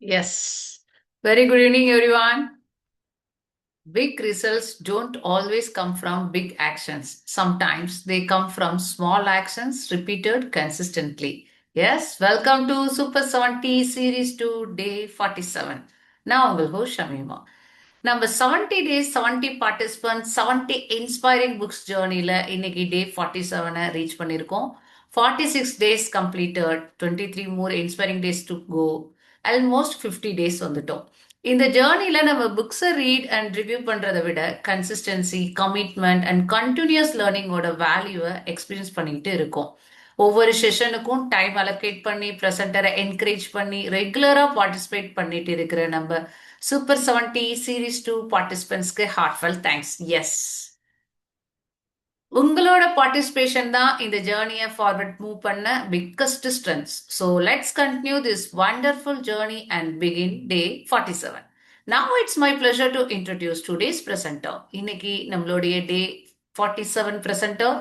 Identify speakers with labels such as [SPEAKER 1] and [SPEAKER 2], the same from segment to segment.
[SPEAKER 1] Yes. Very good evening, everyone. Big results don't always come from big actions. Sometimes they come from small actions repeated consistently. Yes, welcome to Super 70 Series 2 Day 47. நான் உங்கள் host Shamima. நம்ம 70 days 70 participants 70 inspiring books ஜேர்னியில் இன்னைக்கு டே 47 reach பண்ணியிருக்கோம். 46 days completed, 23 more inspiring days to go. Almost 50 days வந்துட்டோம். இந்த ஜேர்னியில் நம்ம புக்ஸை ரீட் அண்ட் ரிவ்யூ பண்ணுறதை விட கன்சிஸ்டன்சி, கமிட்மெண்ட் அண்ட் கண்டினியூஸ் லேர்னிங்கோட வேல்யூவை எக்ஸ்பீரியன்ஸ் பண்ணிட்டு இருக்கோம். ஒவ்வொரு செஷனுக்கும் டைம் அலோகேட் பண்ணி ப்ரெசென்டரை என்கரேஜ் பண்ணி ரெகுலராக பார்ட்டிசிபேட் பண்ணிட்டு இருக்கிற நம்ம சூப்பர் 70 சீரீஸ் 2 பார்ட்டிசிபென்ட்ஸ்க்கு ஹார்ட்ஃபெல் தேங்க்ஸ். எஸ், உங்களோட பார்ட்டிசிபேஷன் தான் இந்த ஜேர்னியை ஃபார்வர்ட் மூவ் பண்ண biggest strengths. So let's continue this wonderful journey and begin day 47. Now it's my pleasure to introduce today's presenter. இன்னைக்கு நம்மளுடைய day 47 presenter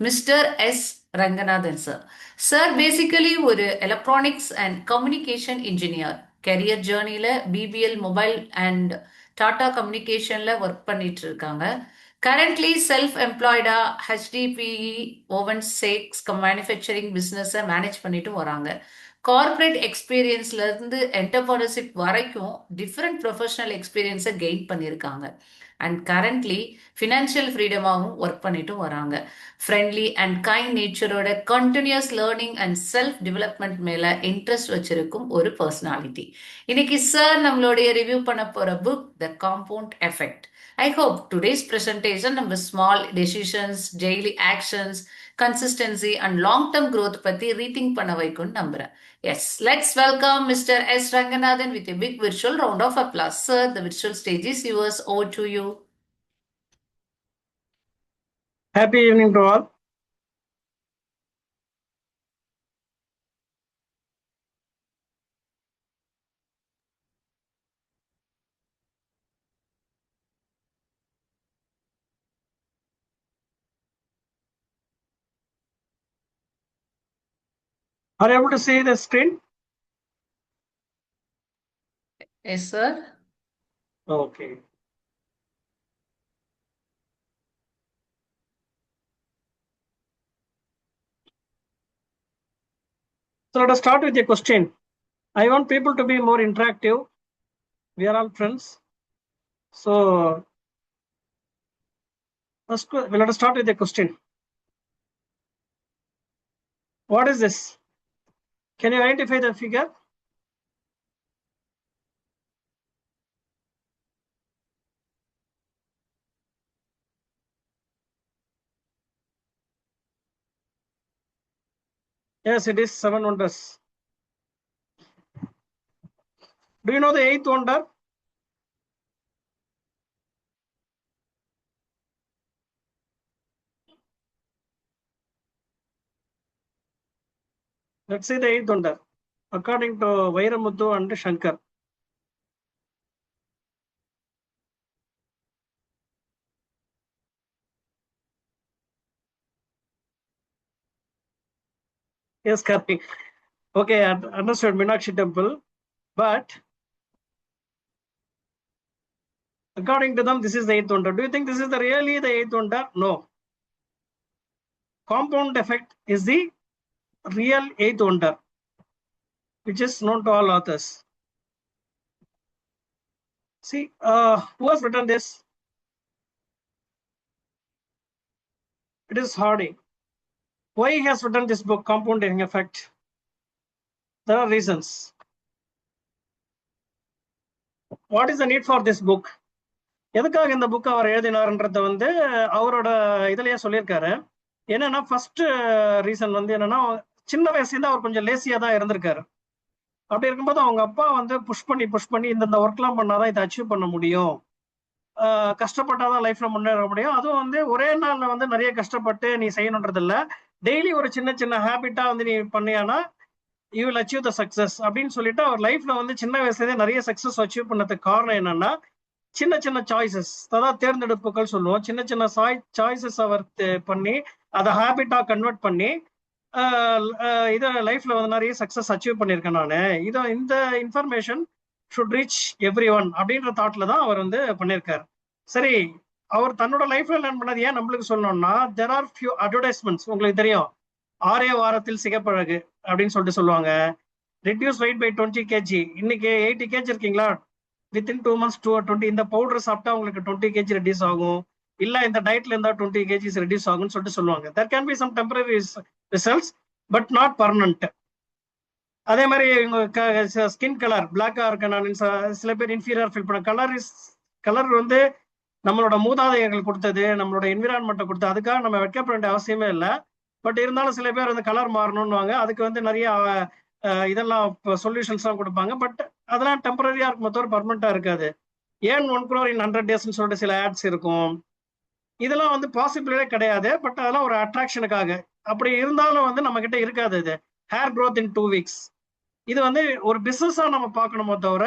[SPEAKER 1] mister S Ranganathan sir. Sir basically ஒரு electronics and communication engineer. Career ஜேர்னியில் BPL mobile and Tata கம்யூனிகேஷனில் work பண்ணிட்டு இருக்காங்க. Currently self எம்ப்ளாய்டா HDPE woven sacks manufacturing பிஸ்னஸை manage பண்ணிட்டு வராங்க. கார்பரேட் எக்ஸ்பீரியன்ஸ்ல இருந்து என்டர்பிரினர்ஷிப் வரைக்கும் டிஃப்ரெண்ட் ப்ரொஃபஷனல் எக்ஸ்பீரியன்ஸை கெயின் பண்ணியிருக்காங்க. அண்ட் கரண்ட்லி ஃபினான்ஷியல் ஃப்ரீடமாகவும் ஒர்க் பண்ணிட்டும் வராங்க. ஃப்ரெண்ட்லி அண்ட் கைண்ட் நேச்சரோட continuous learning and self development மேலே இன்ட்ரெஸ்ட் வச்சிருக்கும் ஒரு பர்சனாலிட்டி. இன்னைக்கு சார் நம்மளுடைய ரிவ்யூ பண்ண போகிற book the compound effect. I hope today's presentation நம்ம small decisions, daily actions, consistency and long-term growth பத்தி rethink பண்ண வைக்கும்னு நம்புறேன். Yes, let's welcome Mr. S. Ranganathan with a big virtual round of applause. Sir, the virtual stage is yours. Over to you.
[SPEAKER 2] Happy evening to all. Are you able to see the screen?
[SPEAKER 1] Yes, sir.
[SPEAKER 2] Okay. So let us start with a question. I want people to be more interactive. We are all friends. So let us start with a question. What is this? Can you identify the figure? Yes, it is 7 wonders. Do you know the 8th wonder? Let's see the 8th wonder. According to Vairamuthu and Shankar. Yes, Karthi. Okay, I understood Meenakshi temple. But according to them, this is the 8th wonder. Do you think this is really the 8th wonder? No. Compound effect is the real 8th wonder, which is known to all authors. See, who has written this? It is Hardy. Why he has written this book, Compounding Effect? There are reasons. What is the need for this book? எதுக்காக இந்த book அவர் எழுதினார்ன்றத வந்து அவரோட இதுலயே சொல்லியிருக்காரு. என்னன்னா first reason வந்து என்னன்னா, சின்ன வயசுல அவர் கொஞ்சம் லேசியா தான் இருந்திருக்காரு. அப்படி இருக்கும்போது அவங்க அப்பா வந்து புஷ் பண்ணி இந்த ஒர்க்லாம் பண்ணாதான் இதை அச்சீவ் பண்ண முடியும், கஷ்டப்பட்டாதான் லைஃப்ல முன்னேற முடியும், அதுவும் வந்து ஒரே நாள்ல வந்து நிறைய கஷ்டப்பட்டு நீ செய்யணுன்றது இல்ல, டெய்லி ஒரு சின்ன ஹேபிட்டா வந்து நீ பண்ணியானா you will achieve the success அப்படின்னு சொல்லிட்டு அவர் லைஃப்ல வந்து சின்ன வயசுலேயே நிறைய சக்சஸ் அச்சீவ் பண்ணதுக்கு காரணம் என்னன்னா, சின்ன சாய்ஸஸ், அதாவது தேர்ந்தெடுப்புகள் சொல்லுவோம், சின்ன சாய்ஸஸ் அவர் பண்ணி அதை ஹேபிட்டா கன்வெர்ட் பண்ணி இதை லைஃப்ல வந்து நிறைய சக்சஸ் அச்சீவ் பண்ணியிருக்கேன் நான். இந்த information should reach every one அப்படின்ற தாட்ல தான் அவர் வந்து பண்ணியிருக்காரு. சரி, அவர் தன்னோட லைஃப்ல லேர்ன் பண்ணது ஏன் நம்மளுக்கு சொல்லணும்னா, தெர் ஆர் ஃபியூ அட்வர்டைஸ்மெண்ட்ஸ். உங்களுக்கு தெரியும், 6 வாரத்தில் சிகப்பழகு அப்படின்னு சொல்லிட்டு சொல்லுவாங்க. Reduce weight by 20 kg. இன்னைக்கு 80 kg இருக்கீங்களா, வித்தின் 2 months 20 இந்த பவுடர் சாப்பிட்டா உங்களுக்கு 20 kg ரெடியூஸ் ஆகும், இல்ல இந்த டயட்ல இருந்தா 20 kg ரெடியூஸ் ஆகும்னு சொல்லிட்டு சொல்லுவாங்க. There can be some temporary results, but not permanent. அதே மாதிரி உங்க ஸ்கின் கலர் பிளாக்கா இருக்க, நான் சில பேர் இன்ஃபீரியர் ஃபீல் பண்ண கலர் வந்து நம்மளோட மூதாதையர்கள் கொடுத்தது, நம்மளோட என்விரான்மெண்ட்டை கொடுத்தது, அதுக்காக நம்ம வெட்கப்பட வேண்டிய அவசியமே இல்லை. பட் இருந்தாலும் சில பேர் வந்து கலர் மாறணும்னுவாங்க, அதுக்கு வந்து நிறைய இதெல்லாம் சொல்யூஷன்ஸ்லாம் கொடுப்பாங்க. பட் அதெல்லாம் டெம்பரரியா இருக்கும், தவிர பர்மனண்டா இருக்காது. ஏன் 1 crore in 100 days சொல்லிட்டு சில ஆட்ஸ் இருக்கும். இதெல்லாம் வந்து பாசிபிளே கிடையாது. பட் அதெல்லாம் ஒரு அட்ராக்ஷனுக்காக. அப்படி இருந்தாலும் வந்து நம்ம கிட்ட இருக்காது. இது ஹேர் growth in 2 weeks. இது வந்து ஒரு பிசினஸா நம்ம பார்க்கணுமோ தவிர,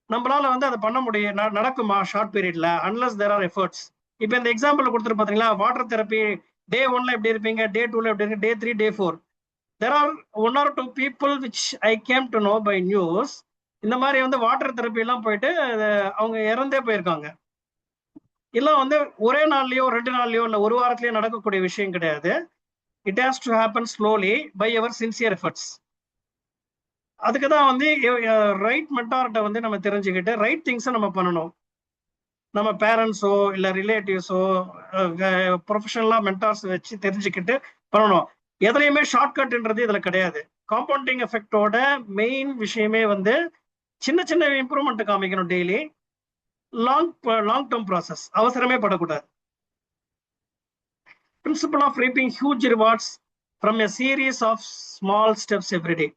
[SPEAKER 2] நம்மளால வந்து அதை பண்ண முடியும் நடக்குமா ஷார்ட் பீரியட்ல, அன்லஸ் தேர் ஆர் எஃபர்ட்ஸ். இப்போ இந்த எக்ஸாம்பிள் கொடுத்துட்டு பாத்தீங்களா, வாட்டர் தெரப்பி டே 1ல எப்படி இருப்பீங்க, டே 2ல எப்படி இருக்கு, டே 3, டே 4. there are 1 or 2 people which I came to know by news. இந்த மாதிரி வந்து வாட்டர் தெரப்பி எல்லாம் போயிட்டு அவங்க இறந்தே போயிருக்காங்க. எல்லாம் வந்து ஒரே நாள்லயோ 2 நாள்லயோ இல்ல ஒரு வாரத்திலயோ நடக்கக்கூடிய விஷயம் கிடையாது. It has to happen slowly by our sincere efforts. அதுக்கு தான் வந்து ரைட் மென்டார்ட்ட வந்து நம்ம தெரிஞ்சுக்கிட்டு ரைட் திங்ஸை நம்ம பண்ணணும். நம்ம பேரண்ட்ஸோ இல்ல ரிலேட்டிவ்ஸோ ப்ரொஃபஷனலா மென்டார்ஸ் வச்சு தெரிஞ்சுக்கிட்டு பண்ணணும். எதுலையுமே ஷார்ட்கட்ன்றது இதுல கிடையாது. காம்பவுண்டிங் எஃபெக்டோட மெயின் விஷயமே வந்து சின்ன சின்ன இம்ப்ரூவ்மெண்ட் காமிக்கணும் டெய்லி. லாங் டேர்ம் ப்ராசஸ், அவசரமே படக்கூடாது. Principle of reaping huge rewards from a series of small steps every day.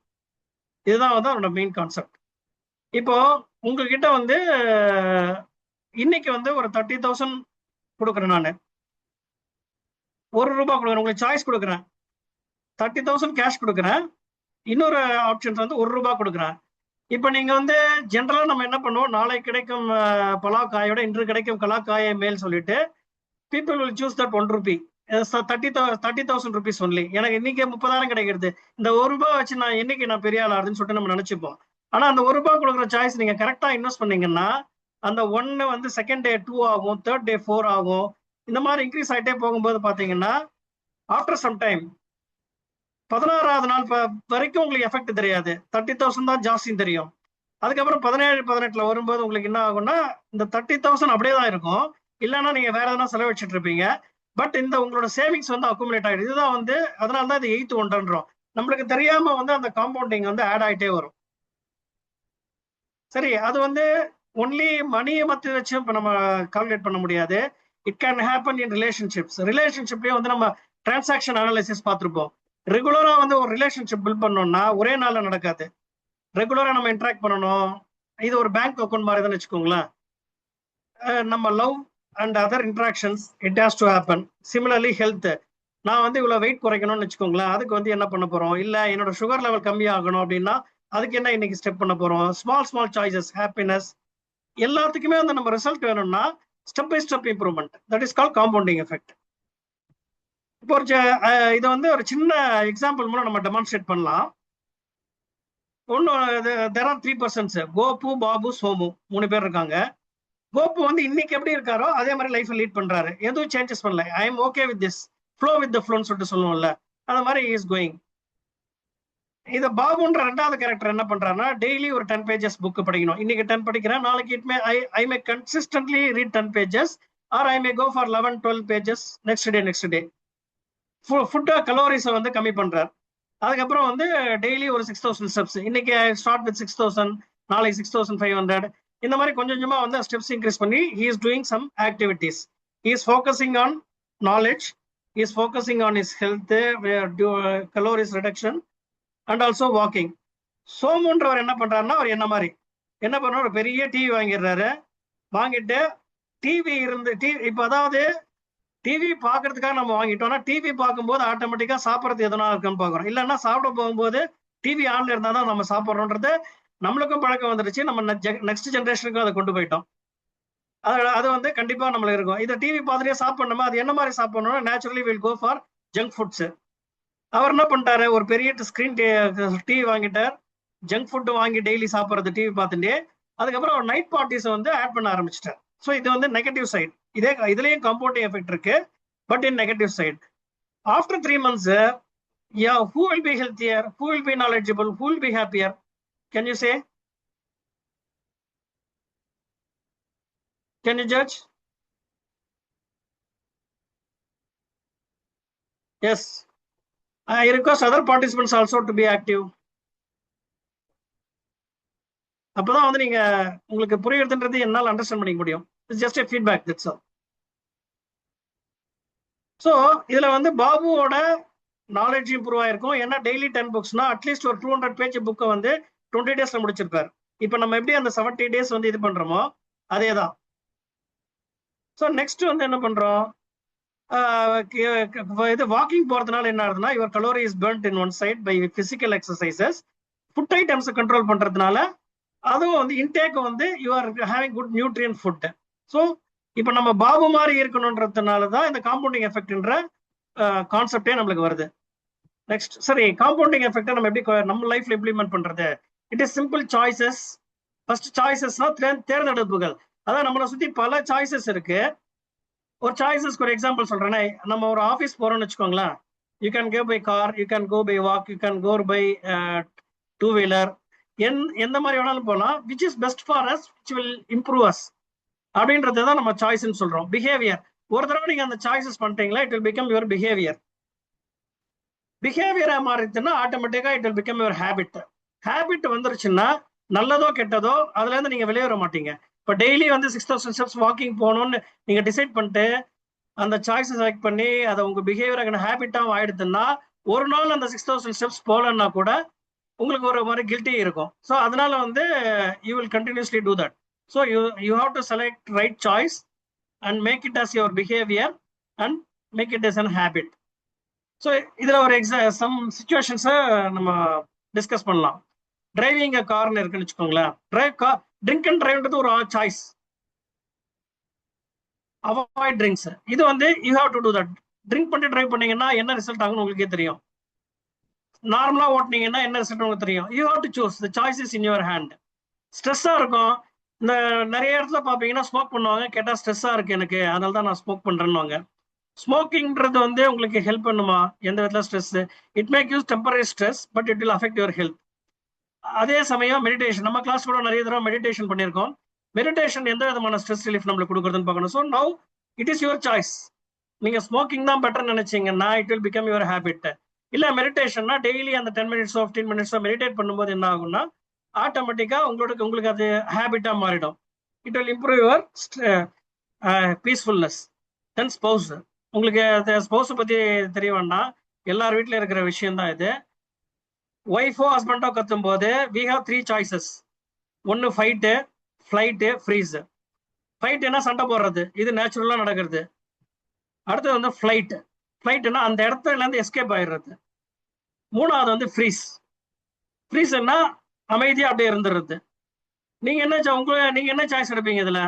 [SPEAKER 2] இதுதான் வந்து அவனோட மெயின் கான்செப்ட். இப்போ உங்ககிட்ட வந்து இன்னைக்கு வந்து ஒரு 30,000 கொடுக்குறேன், நான் ₹1 கொடுக்குறேன், உங்களுக்கு சாய்ஸ் கொடுக்குறேன். 30,000 கேஷ் கொடுக்குறேன், இன்னொரு ஆப்ஷன்ஸ் வந்து ₹1 கொடுக்குறேன். இப்போ நீங்க வந்து ஜென்ரலா நம்ம என்ன பண்ணுவோம், நாளை கிடைக்கும் பலாக்காயோட இன்று கிடைக்கும் கலாக்காயை மேல் சொல்லிட்டு people will choose that ₹1. 30,000 rupees only. எனக்கு இன்னைக்கு 30,000 கிடைக்கிறது, இந்த ₹1 வச்சு நான் என்னைக்கு நான் பெரிய ஆள் ஆகுதுன்னு சொல்லிட்டு நம்ம நினைச்சுப்போம். ஆனா அந்த ₹1 கொடுக்குற சாய்ஸ் நீங்க கரெக்டா இன்வெஸ்ட் பண்ணீங்கன்னா அந்த 1 வந்து செகண்ட் டே 2 ஆகும், தேர்ட் டே 4 ஆகும். இந்த மாதிரி இன்க்ரீஸ் ஆகிட்டே போகும்போது பாத்தீங்கன்னா ஆஃப்டர் சம் டைம் 16வது நாள் வரைக்கும் உங்களுக்கு எஃபெக்ட் தெரியாது, 30,000 தான் ஜாஸ்தின்னு தெரியும். அதுக்கப்புறம் 17, 18ல வரும்போது உங்களுக்கு என்ன ஆகும்னா இந்த 30,000 அப்படியே தான் இருக்கும், இல்லைன்னா நீங்க வேற எதனா செலவழிச்சிட்டு இருப்பீங்க. பட் இந்த உங்களோட சேவிங்ஸ் வந்து அக்குமுலேட் ஆகிடும். இதுதான் வந்து அதனால தான் இது 8th ஒன்றன்றோம். நம்மளுக்கு தெரியாம வந்து அந்த காம்பவுண்டிங் வந்து ஆட் ஆகிட்டே வரும். சரி, அது வந்து ஒன்லி மணியை மத்தி வச்சு இப்போ நம்ம கால்குலேட் பண்ண முடியாது. It can happen in relationships. ரிலேஷன்ஷிப்லேயே வந்து நம்ம டிரான்சாக்ஷன் அனாலிசிஸ் பார்த்துருப்போம். ரெகுலரா வந்து ஒரு ரிலேஷன்ஷிப் பில்ட் பண்ணோம்னா ஒரே நாள்ல நடக்காது. ரெகுலரா நம்ம இன்ட்ராக்ட் பண்ணணும். இது ஒரு பேங்க் அக்கௌண்ட் மாதிரி தான் வச்சுக்கோங்களேன். நம்ம love and other interactions it has to happen. Similarly health, நான் வந்து இவ்வளவு வெயிட் குறைக்கணும்னு வச்சுக்கோங்களேன், அதுக்கு வந்து என்ன பண்ண போறோம், இல்ல என்னோட சுகர் லெவல் கம்மியாகணும் அப்படின்னா அதுக்கு என்ன இன்னைக்கு ஸ்டெப் பண்ண போறோம். ஸ்மால் சாய்ஸஸ், ஹாப்பினஸ், எல்லாத்துக்குமே வந்து நம்ம ரிசல்ட் வேணும்னா step by step improvement, that is call compounding effect. இப்போ இதை வந்து ஒரு சின்ன எக்ஸாம்பிள் மூலம் நம்ம டெமான்ஸ்ட்ரேட் பண்ணலாம். there are 3 persons, Gopu, Babu, Somu, 3 பேர் இருக்காங்க. கோபு வந்து இன்னைக்கு எப்படி இருக்காரோ அதே மாதிரி லைஃப் லீட் பண்றாரு, எதுவும் சேஞ்சஸ் பண்ணல. I am okay with this, flow with the ஃப்ளோன்னு சொல்லிட்டு சொல்லுவோம்ல, அந்த மாதிரி இஸ் கோயிங். இத பாபுன்ற 2வது கேரக்டர் என்ன பண்றாருன்னா, டெய்லி ஒரு 10 pages புக் படிக்கணும். இன்னைக்கு 10 படிக்கிறேன், நாளைக்கு I may consistently read 10 pages or I may go for 11, 12 pages next day. Food கலோரிஸை வந்து கம்மி பண்றாரு. அதுக்கப்புறம் வந்து டெய்லி ஒரு 6,000 ஸ்டெப்ஸ். இன்னைக்கு ஸ்டார்ட் வித் 6,000, நாளைக்கு 6,500. இந்த மாதிரி கொஞ்சம் கொஞ்சமா வந்து ஸ்டெப்ஸ் இன்க்ரீஸ் பண்ணி he is doing some activities. He is focusing on knowledge, he is focusing on his health, calories reduction and also walking. சோமுன்றவர் என்ன பண்றாருன்னா, அவர் என்ன பண்றாரு, ஒரு பெரிய டிவி வாங்கிடுறாரு. வாங்கிட்டு டிவி இப்ப அதாவது டிவி பாக்குறதுக்காக நம்ம வாங்கிட்டோம்னா, டிவி பார்க்கும்போது ஆட்டோமேட்டிக்கா சாப்பிட்றது எதனா இருக்குன்னு பாக்குறோம். இல்லைன்னா சாப்பிட போகும்போது டிவி ஆன்ல இருந்தா தான் நம்ம சாப்பிட்றோன்றது நம்மளுக்கும் பழக்கம் வந்துருச்சு. நம்ம நெக்ஸ்ட் ஜென்ரேஷனுக்கும் அதை கொண்டு போயிட்டோம். அது வந்து கண்டிப்பா நம்மளுக்கு இருக்கும். இதை டிவி பார்த்துட்டே சாப்பிடணுமா, அது என்ன மாதிரி சாப்பிடணும்னா naturally will go for junk foods. அவர் என்ன பண்ணிட்டாரு, ஒரு பெரிய ஸ்கிரீன் டிவி வாங்கிட்டார். ஜங்க் ஃபுட் வாங்கி டெய்லி சாப்பிட்றது டிவி பார்த்துட்டே. அதுக்கப்புறம் அவர் நைட் பார்ட்டிஸ் வந்து ஆட் பண்ண ஆரம்பிச்சிட்டார். ஸோ இது வந்து நெகட்டிவ் சைடு. இதுலயும் காம்பவுண்டிங் எஃபெக்ட் இருக்கு, but in negative side. After 3 months, yeah, who will be healthier, who will be knowledgeable, who will be happier? Can you say? Can you judge? Yes. I request other participants also to be active. அப்பதான் வந்து நீங்க உங்களுக்கு புரியுறதுன்றது என்னால் understand பண்ணிக்க முடியும். It's just a feedback, that's all. So இதுல வந்து பாபுவோட knowledge improve ஆயிருக்கும். ஏன்னா டெய்லி 10 booksனா அட்லீஸ்ட் ஒரு 200 பேஜ் புக்கை வந்து 20 daysல முடிச்சிருப்பார். இப்போ நம்ம எப்படி அந்த 70 days வந்து இது பண்றோமோ அதே தான். ஸோ நெக்ஸ்ட் வந்து என்ன பண்றோம், இது வாக்கிங் போறதுனால என்ன ஆகுதுன்னா, your calorie is burnt in one side by physical exercises. Food items control பண்றதுனால அதுவும் வந்து இன்டேக் வந்து you are having good nutrient food. So இப்போ நம்ம பாபு மாதிரி இருக்கணுன்றதுனால தான் இந்த காம்பவுண்டிங் எஃபெக்ட்ன்ற கான்செப்டே நம்மளுக்கு வருது. நெக்ஸ்ட், சரி, காம்பவுண்டிங் எஃபெக்டை நம்ம எப்படி நம்ம லைஃப்ல இம்ப்ளிமெண்ட் பண்றது? It is simple choices. First சாய்ஸஸ்னா தேர்ந்தெடுப்புகள். அதான் நம்மளை சுத்தி பல சாய்ஸஸ் இருக்கு. ஒரு சாய்ஸஸ்க்கு ஒரு எக்ஸாம்பிள் சொல்றேன்னா, நம்ம ஒரு ஆஃபீஸ் போறோம்னு வச்சுக்கோங்களேன். You can go by car, you can go by walk, you can go by 2-wheeler. எந்த மாதிரி வேணாலும் போகலாம். Which is best for us, which will improve us அப்படின்றத தான் நம்ம சாய்ஸ்ன்னு சொல்றோம். பிஹேவியர், ஒரு தடவை நீங்க அந்த சாய்ஸஸ் பண்ணிட்டீங்களா, it will become your behaviour. பிஹேவியரா மாறிடுச்சுன்னா ஆட்டோமேட்டிக்கா it will become your habit. Habit வந்துருச்சுன்னா நல்லதோ கெட்டதோ அதுல இருந்து நீங்க வெளியே வர மாட்டீங்க. இப்போ டெய்லி வந்து 6000 steps வாக்கிங் போகணும்னு நீங்க டிசைட் பண்ணிட்டு அந்த சாய்ஸை செலக்ட் பண்ணி அதை உங்க பிஹேவியர் ஹேபிட்டாக ஆயிடுதுன்னா, ஒரு நாள் அந்த 6000 steps போகலன்னா கூட உங்களுக்கு ஒரு மாதிரி கில்ட்டி இருக்கும். ஸோ அதனால வந்து you will continuously do that. So you have to select right choice and make it as your behaviour and make it as an habit. So இதில் ஒரு சம் சிச்சுவேஷன்ஸை நம்ம டிஸ்கஸ் பண்ணலாம். டிரைவிங் கார்னு இருக்குன்னு வச்சுக்கோங்களேன். ட்ரிங்க் அண்ட் டிரைவ்ன்றது ஒரு choice. Avoid drinks, இது வந்து you have to do that. Drink பண்ணி டிரைவ் பண்ணீங்கன்னா என்ன ரிசல்ட் ஆகும்னு உங்களுக்கே தெரியும். நார்மலா ஓட்டினீங்கன்னா என்ன ரிசல்ட் உங்களுக்கு தெரியும். You have to choose, the choice is in your hand. ஸ்ட்ரெஸ்ஸா இருக்கும். இந்த நிறைய இடத்துல பாப்பீங்கன்னா ஸ்மோக் பண்ணுவாங்க. கேட்டா ஸ்ட்ரெஸ்ஸா இருக்கு எனக்கு, அதனால தான் நான் ஸ்மோக் பண்றேன்னுவாங்க. ஸ்மோக்கிங்ன்றது வந்து உங்களுக்கு ஹெல்ப் பண்ணுமா? எந்த விதத்துல stress? It make use temporary stress, but it will affect your health. அதே சமயம் மெடிடேஷன், நம்ம கிளாஸ் கூட நிறைய தடவை மெடிடேஷன் பண்ணியிருக்கோம். மெடிடேஷன் எந்த விதமான ஸ்ட்ரெஸ் ரிலீஃப் நம்மளுக்கு கொடுக்குறதுன்னு பார்க்கணும். So now it is your choice. நீங்க ஸ்மோக்கிங் தான் பெட்டர் நினைச்சீங்கன்னா it will become your habit. இல்ல மெடிடேஷன்னா டெய்லி அந்த 10 minutes 15 minutes மெடிடேட் பண்ணும்போது என்ன ஆகும்னா ஆட்டோமேட்டிக்கா உங்களுக்கு அது ஹேபிட்டா மாறிடும். It will improve your peacefulness. Then spouse, உங்களுக்கு ஸ்பௌஸை பத்தி தெரிய வேண்டாம், எல்லார் வீட்டில் இருக்கிற விஷயம் தான் இது. ஒய்ஃபோ ஹஸ்பண்டோ கத்தும் போது வி ஹாவ் 3 choices. ஒன்னு ஃபைட்டு, ஃபிளைட்டு, ஃப்ரீஸ். ஃபைட்னா சண்டை போடுறது, இது நேச்சுரலா நடக்கிறது. அடுத்தது வந்து ஃபிளைட். ஃபிளைட்னா அந்த இடத்துல இருந்து எஸ்கேப் ஆயிடுறது. மூணாவது வந்து ஃப்ரீஸ். ஃப்ரீஸ்னா அமைதியா அப்படியே இருந்துடுறது. நீங்க என்ன சாய்ஸ் எடுப்பீங்க இதுல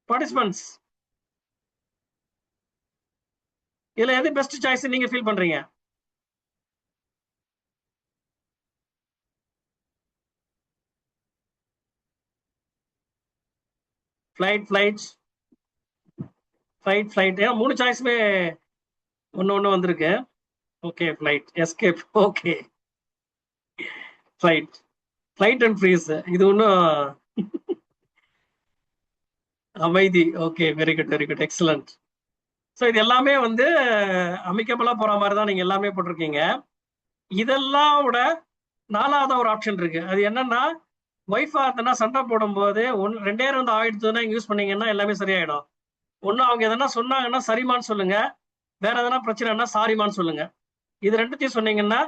[SPEAKER 2] பார்ட்டிசிபென்ட்ஸ்? இதுல எது பெஸ்ட் சாய்ஸ் நீங்க ஃபீல் பண்றீங்க? ஃபிளைட். ஏன்னா 3 சாய்ஸுமே ஒன்னு வந்திருக்கு. Okay, flight, escape. Okay, flight and freeze. இது ஒன்றும் அமைதி. Okay, very good, excellent. So இது எல்லாமே வந்து அமிக்கபிளா போற மாதிரி தான் நீங்க எல்லாமே போட்டிருக்கீங்க. இதெல்லாம் விட 4வது ஒரு ஆப்ஷன் இருக்கு. அது என்னன்னா, ஒய்ஃபா இருந்தனா சண்டை போடும்போது 2 வந்து ஆயிடுச்சுன்னா யூஸ் பண்ணீங்கன்னா எல்லாமே சரியாயிடும். ஒன்னு அவங்க எதனா சொன்னாங்கன்னா சரிமான்னு சொல்லுங்க, வேற எதனா பிரச்சனைனா சாரிமான்னு சொல்லுங்க. இது ரெண்டுத்தையும் சொன்னீங்கன்னா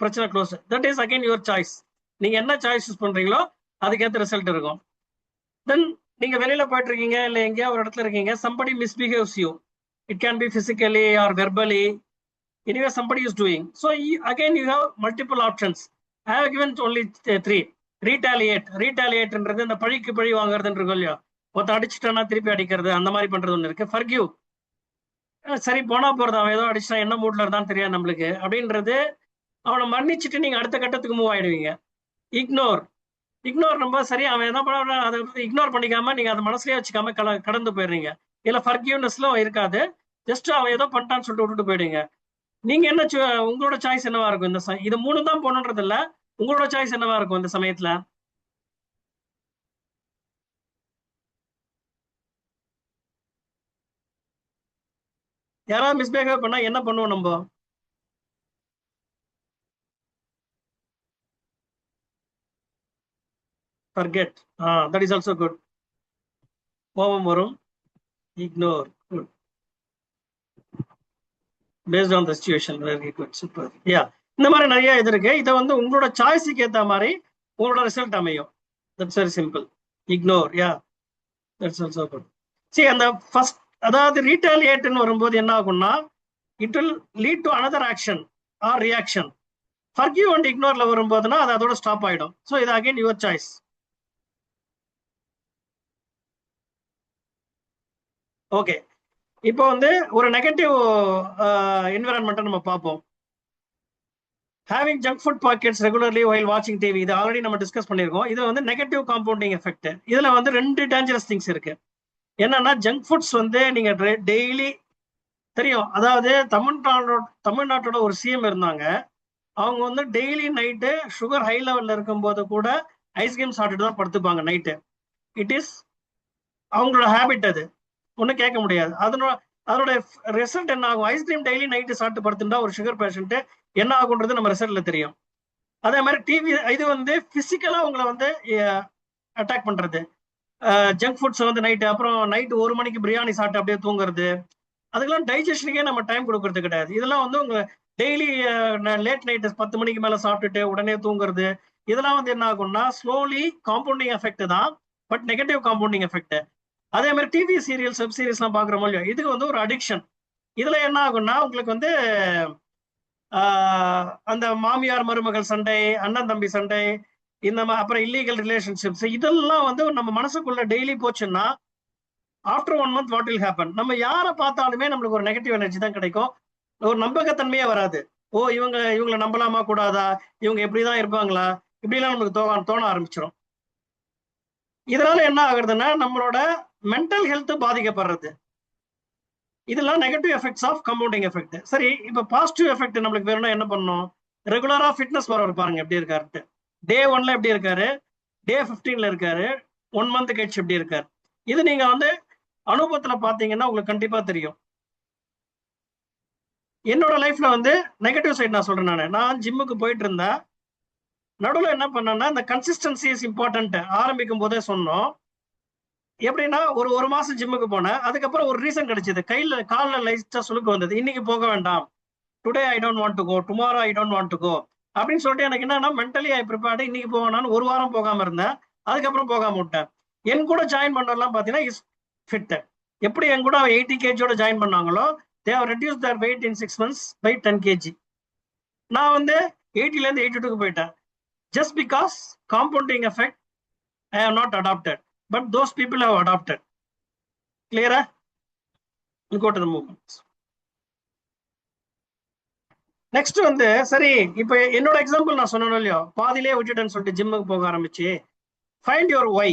[SPEAKER 2] பிரச்சனை close. That is again your choice. நீங்க என்ன சாய்ஸ் யூஸ் பண்றீங்களோ அதுக்கேற்ற ரிசல்ட் இருக்கும். தென் நீங்க வெளியில போயிட்டு இருக்கீங்க, இல்ல எங்கேயா ஒரு இடத்துல இருக்கீங்க, somebody misbehaves you. It can be physically or verbally. Anyway, somebody is doing. So again you have multiple options. I have given only 3. ரீட்டாலியேட்ன்றது இந்த பழிக்கு பழி வாங்குறதுன்னு இருக்கும் இல்லையா, ஒருத்த அடிச்சுட்டானா திருப்பி அடிக்கிறது, அந்த மாதிரி பண்றது ஒன்று இருக்கு. ஃபர்கிவ், சரி போனா போறது, அவன் ஏதோ அடிச்சா என்ன மூட்ல இருந்தான்னு தெரியாது நம்மளுக்கு அப்படின்றது, அவனை மன்னிச்சுட்டு நீங்க அடுத்த கட்டத்துக்கு மூவ் ஆயிடுவீங்க. இக்னோர் நம்ம சரி அவன் என்ன பண்ண அதை இக்னோர் பண்ணிக்காம நீங்க அதை மனசுலயே வச்சுக்காம கடந்து போயிடுறீங்க. இல்ல ஃபர்கிவ்னஸ்லாம் இருக்காது. ஜஸ்ட் அவன் ஏதோ பண்ணிட்டான்னு சொல்லிட்டு விட்டுட்டு போயிடுங்க. நீங்க என்ன உங்களோட சாய்ஸ் என்னவா இருக்கும் இந்த இது 3 தான் போகணுன்றது இல்ல, உங்களோட சாய்ஸ் என்னவா இருக்கும் இந்த சமயத்துல? யாராவது மிஸ்பிஹேவ் பண்ணா என்ன பண்ணுவோம் நம்ம? Forget. That is also good. கோபம் வரும். Ignore. Good. Based on the situation. Very good. Super. Yeah, இந்த மாதிரி நிறைய இது இருக்கு. இதை வந்து உங்களோட சாய்ஸுக்கு ஏற்ற மாதிரி உங்களோட ரிசல்ட் அமையும். That's very simple. Ignore. Yeah, that's also good. சரி, அந்த ஃபர்ஸ்ட் அதாவது ரீட்டாலியேட்னு வரும்போது என்ன ஆகும்னா it will lead to another action or reaction. Forgive and இக்னோர்ல வரும்போதுனா அது அதோட ஸ்டாப் ஆயிடும். ஸோ இது அகைன் யுவர் சாய்ஸ். ஓகே, இப்போ வந்து ஒரு நெகட்டிவ் என்விரான்மெண்ட்டை நம்ம பார்ப்போம். Having junk food pockets regularly while வாட்சிங் டிவி, இது ஆல்ரெடி நம்ம டிஸ்கஸ் பண்ணியிருக்கோம். இது வந்து நெகட்டிவ் காம்பவுண்டிங் எஃபெக்ட். இதுல வந்து 2 டேஞ்சரஸ் திங்ஸ் இருக்கு. என்னன்னா ஜங்க் ஃபுட்ஸ் வந்து நீங்க டெய்லி தெரியும். அதாவது தமிழ்நாட்டோட ஒரு சிஎம் இருந்தாங்க. அவங்க வந்து டெய்லி நைட்டு சுகர் ஹை லெவல்ல இருக்கும்போது கூட ஐஸ்கிரீம் சாப்பிட்டுட்டு தான் படுத்துப்பாங்க நைட்டு. இட் இஸ் அவங்களோட ஹேபிட். அது ஒன்றும் கேட்க முடியாது. அதனோட ரிசல்ட் என்ன ஆகும்? ஐஸ்கிரீம் டெய்லி நைட்டு சாப்பிட்டு படுத்துட்டா ஒரு சுகர் பேஷண்ட் என்ன ஆகுன்றது நம்ம ரிசல்ட்ல தெரியும். அதே மாதிரி டிவி இது வந்து பிசிக்கலா உங்களை வந்து அட்டாக் பண்றது. ஜங்க் ஃபுட்ஸ் வந்து நைட்டு, அப்புறம் நைட்டு 1 மணிக்கு பிரியாணி சாப்பிட்டு அப்படியே தூங்குறது, அதுக்கெல்லாம் டைஜஷனுக்கே நம்ம டைம் கொடுக்கறது கிடையாது. இதெல்லாம் வந்து உங்க டெய்லி லேட் நைட் 10 மணிக்கு மேல சாப்பிட்டுட்டு உடனே தூங்குறது, இதெல்லாம் வந்து என்ன ஆகும்னா ஸ்லோலி காம்பவுண்டிங் எஃபெக்ட் தான், பட் நெகட்டிவ் காம்பவுண்டிங் எஃபெக்ட். அதே மாதிரி டிவி சீரியல்ஸ், வெப் சீரிஸ்லாம் பாக்குறோமோ இல்லையோ, இதுக்கு வந்து ஒரு அடிக்ஷன். இதுல என்ன ஆகும்னா உங்களுக்கு வந்து அந்த மாமியார் மருமகள் சண்டை, அண்ணன் தம்பி சண்டை, இந்த அப்புறம் இல்லீகல் ரிலேஷன்ஷிப்ஸ், இதெல்லாம் வந்து நம்ம மனசுக்குள்ள டெய்லி போச்சுன்னா after 1 month what will happen? நம்ம யாரை பார்த்தாலுமே நம்மளுக்கு ஒரு நெகட்டிவ் எனர்ஜி தான் கிடைக்கும். ஒரு நம்பகத்தன்மையே வராது. ஓ, இவங்களை நம்பலாமா கூடாதா, இவங்க எப்படிதான் இருப்பாங்களா, இப்படிலாம் நமக்கு தோண ஆரம்பிச்சிடும். இதனால என்ன ஆகுறதுன்னா நம்மளோட மென்டல் ஹெல்த் பாதிக்கப்படுறது. இதெல்லாம் negative effects of compounding effect. சரி, இப்ப பாசிட்டிவ் எஃபெக்ட் நம்மளுக்கு வேணும்னா என்ன பண்ணணும்? ரெகுலரா ஃபிட்னஸ் வரவர் பாருங்க எப்படி இருக்காரு. டே 1ல எப்படி இருக்காரு, டே 15ல இருக்காரு, 1 மந்த் கழிச்சு எப்படி இருக்காரு. இது நீங்க வந்து அனுபவத்துல பாத்தீங்கன்னா உங்களுக்கு கண்டிப்பா தெரியும். என்னோட லைஃப்ல வந்து நெகட்டிவ் சைடு நான் சொல்றேன். நான் ஜிம்முக்கு போயிட்டு இருந்தேன். நடுவில் என்ன பண்ணேன்னா இந்த கன்சிஸ்டன்சி இஸ் இம்பார்ட்டன்ட் ஆரம்பிக்கும் போதே சொன்னோம். எப்படின்னா ஒரு மாசம் ஜிம்முக்கு போனேன். அதுக்கப்புறம் ஒரு ரீசன் கிடைச்சது. காலில் லைட்டா சுளுக்கு வந்தது. இன்னைக்கு போக வேண்டாம், today I don't want to go, tomorrow I don't want to go அப்படின்னு சொல்லிட்டு எனக்கு என்னன்னா மென்டலி ஐ ப்ரிப்பேர்டு. இன்னைக்கு போவேனான்னு 1 வாரம் போகாம இருந்தேன். அதுக்கப்புறம் போகாம விட்டேன். என் கூட ஜாயின் பண்ணலாம் பாத்தீங்கன்னா இஸ் ஃபிட். எப்படி என் கூட 80 kg ஜாயின் பண்ணாங்களோ they have reduced their weight in 6 months by 10 kg. நான் வந்து 80ல இருந்து 82க்கு போயிட்டேன். Just because compounding effect I have not adopted, but those people have adopted. Clear? We'll go to the movements. Next வந்து சரி, இப்போ என்னோட example நான் சொன்னேன் இல்லையோ, பாதிலே விட்டுட்டேன்னு சொல்லிட்டு ஜிம்முக்கு போக ஆரம்பிச்சு. Find your Y.